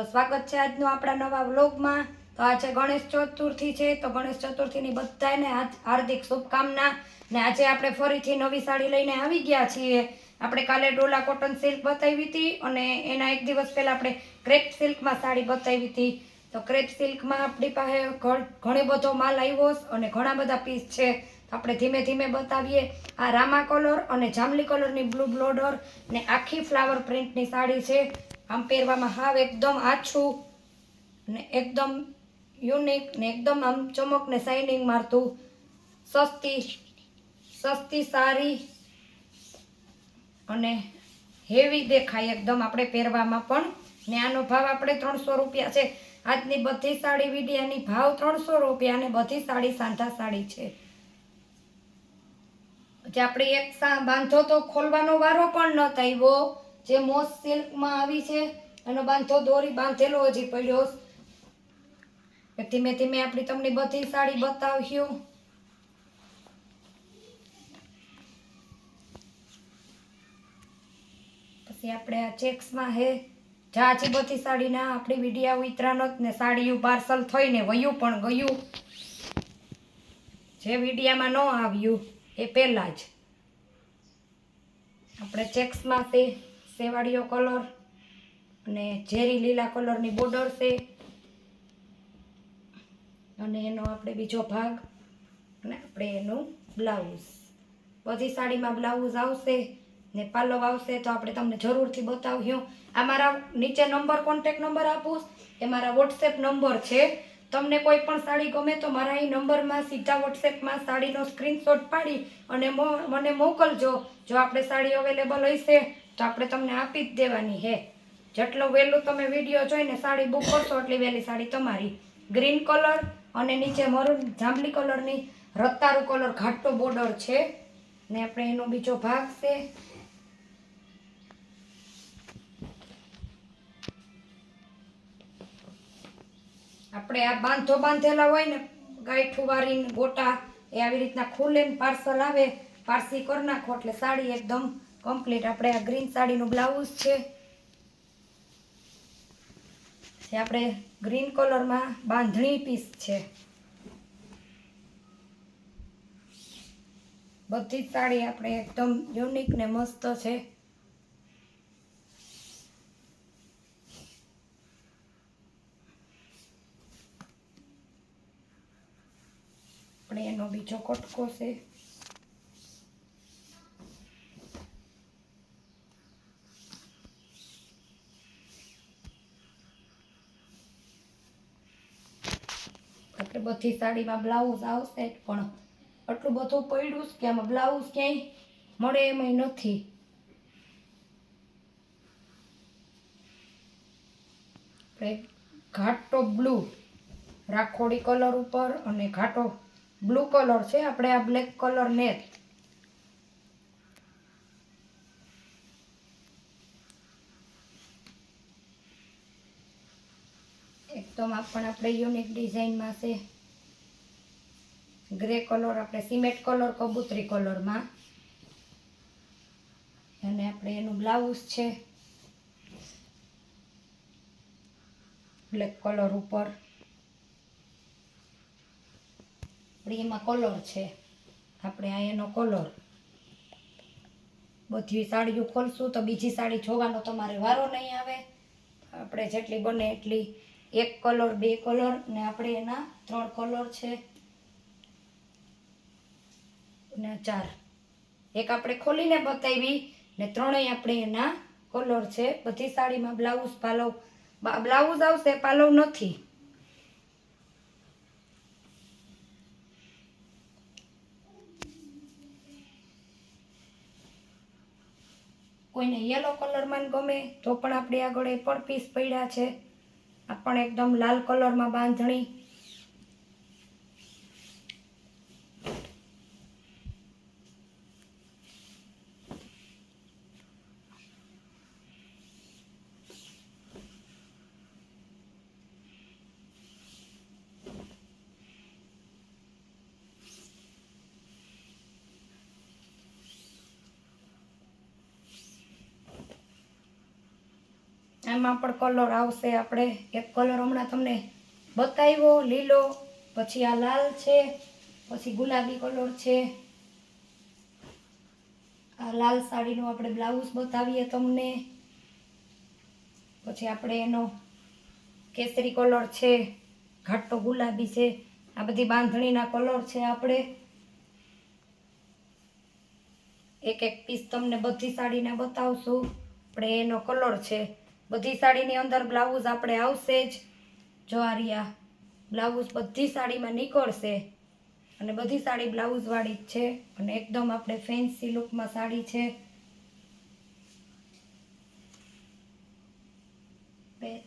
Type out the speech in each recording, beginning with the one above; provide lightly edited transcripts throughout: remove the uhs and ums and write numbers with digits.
સ્વાગત છે આજનો આપણા નવા વ્લોગમાં। તો આજે ગણેશ ચતુર્થી છે, તો ગણેશ ચતુર્થીની બધાને હાર્દિક શુભકામના। ને આજે આપણે ફરીથી નવી સાડી લઈને આવી ગયા છીએ। આપણે કાલે ડોલા કોટન સિલ્ક બતાવી હતી અને એના એક દિવસ પહેલા આપણે ક્રેપ સિલ્કમાં સાડી બતાવી હતી। તો ક્રેપ સિલ્કમાં આપણી પાસે ઘણો બધો માલ આવ્યો અને ઘણા બધા પીસ છે, તો આપણે ધીમે ધીમે બતાવીએ। આ રામા કલર અને જાંબલી કલરની બ્લુ બોર્ડર ને આખી ફ્લાવર પ્રિન્ટની સાડી છે। આમ પહેરવામાં હાવ એકદમ આછું ને એકદમ યુનિક ને એકદમ આમ ચમક ને શાઇનિંગ મારતું સસ્તી સારી અને હેવી દેખાય એકદમ આપણે પહેરવામાં પણ। ને આનો ભાવ આપણે 300 રૂપિયા છે। આજની બધી સાડી વિડિયાની ભાવ 300 રૂપિયા અને બધી સાડી સાંધા સાડી છે। જે આપણે એક બાંધો તો ખોલવાનો વારો પણ ન આવ્યો। જે મોસ સિલ્કમાં આવી છે એનો બાંધો દોરી બાંધેલો હજી પડ્યો। ધીમે ધીમે આપણી તમને બધી સાડી બતાવ્યું। પછી આપણે આ ચેક્સમાં હે જાજી બધી સાડીના આપણી વિડિયા ઉતરા નત ને સાડીયું પાર્સલ થઈને વયું પણ ગયું। જે વિડિયામાં ન આવ્યું એ પહેલા જ આપણે ચેક્સમાં છે સેવાળીયો કલર અને ઝેરી લીલા કલરની બોર્ડર છે અને એનો આપણે બીજો ભાગ અને આપણે એનું બ્લાઉઝ। બધી સાડીમાં બ્લાઉઝ આવશે ને પાલવ આવશે તો આપણે તમને જરૂરથી બતાવ્યું। આ મારા નીચે નંબર કોન્ટેક્ટ નંબર આપું, એ મારા વોટ્સએપ નંબર છે। તમને કોઈ પણ સાડી ગમે તો મારા એ નંબરમાં સીધા વોટ્સએપમાં સાડીનો સ્ક્રીનશોટ પાડી અને મને મોકલજો। જો આપણે સાડી અવેલેબલ હશે તો આપણે તમને આપી જ દેવાની હે। જેટલું વહેલું તમે વિડીયો જોઈને સાડી બુક કરશો એટલી વહેલી સાડી તમારી। ગ્રીન કલર અને નીચે મરૂન જાંબલી કલરની રતારું કલર ઘાટો બોર્ડર છે ને આપણે એનો બીજો ભાગ છે। આપણે આ બાંધો બાંધેલા હોય ને ગાંઠું વાળીને ગોટા એ આવી રીતના ખુલે ને પાર્સલ આવે, પારસી કરી નાખો એટલે સાડી એકદમ કમ્પ્લીટ। આપણે આ ગ્રીન સાડીનું બ્લાઉઝ છે, આપણે ગ્રીન કલરમાં બાંધણી પીસ છે। બધી જ સાડી આપણે એકદમ યુનિક ને મસ્ત છે। આપણે એનો બીજો કટકો છે, આપણે બધી સાડીમાં બ્લાઉઝ આવશે પણ આટલું બધું પડ્યું કે આમાં બ્લાઉઝ ક્યાંય મળે એમાંય નથી। ઘાટો બ્લુ રાખોડી કલર ઉપર અને ઘાટો બ્લુ કલર છે। આપણે આ બ્લેક કલર ને એકદમ આપણે યુનિક ડિઝાઇનમાં છે। ગ્રે કલર આપણે સિમેન્ટ કલર કબૂતરી કલરમાં અને આપણે એનું બ્લાઉઝ છે બ્લેક કલર ઉપર। એમાં કલર છે આપણે આ એનો કલર। બધી સાડીઓ ખોલશું તો બીજી સાડી જોવાનો તમારે વારો નહીં આવે। આપણે જેટલી બને એટલી એક કલર, બે કલર ને આપણે એના 3 કલર છે ને 4, એક આપણે ખોલીને બતાવી ને 3 આપણે એના કલર છે। બધી સાડીમાં બ્લાઉઝ બ્લાઉઝ આવશે, પાલવ નથી। કોઈને યલો કલરમાં ગમે તો પણ આપણે આગળ એ પણ પીસ પડ્યા છે। આ પણ એકદમ લાલ કલરમાં બાંધણી। એમાં પણ કલર આવશે. આપણે એક કલર હમણાં તમને બતાવ્યો લીલો, પછી આ લાલ છે, પછી ગુલાબી કલર છે. આ લાલ સાડીનું આપણે બ્લાઉઝ બતાવીએ તમને. પછી આપણે એનો કેસરી કલર છે, ઘાટો ગુલાબી છે. આ બધી બાંધણીના કલર છે. આપણે એક એક પીસ તમને બધી સાડીના બતાવશું. આપણે એનો કલર છે. બધી સાડીની અંદર બ્લાઉઝ આપણે આવશે જ. જો આ રહ્યા બ્લાઉઝ બધી સાડીમાં નીકળશે અને બધી સાડી બ્લાઉઝવાળી જ છે અને એકદમ આપણે ફેન્સી લુકમાં સાડી છે.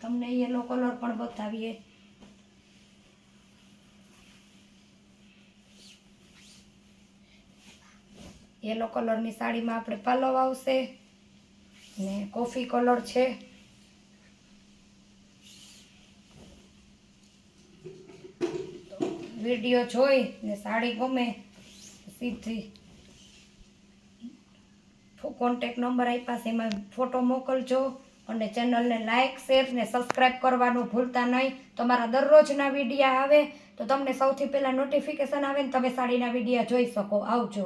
તમને યલો કલર પણ બતાવીએ. યલો કલરની સાડીમાં આપણે પાલવ આવશે ને કોફી કલર છે. વિડીયો જોઈ ને સાડી ગમે સીધી કોન્ટેક્ટ નંબર આપ્યા છે, એમાં ફોટો મોકલજો અને ચેનલને લાઇક શેર ને સબસ્ક્રાઈબ કરવાનું ભૂલતા નહીં. તમારા દરરોજના વિડીયા આવે તો તમને સૌથી પહેલાં નોટિફિકેશન આવે ને તમે સાડીના વિડીયા જોઈ શકો. આવજો.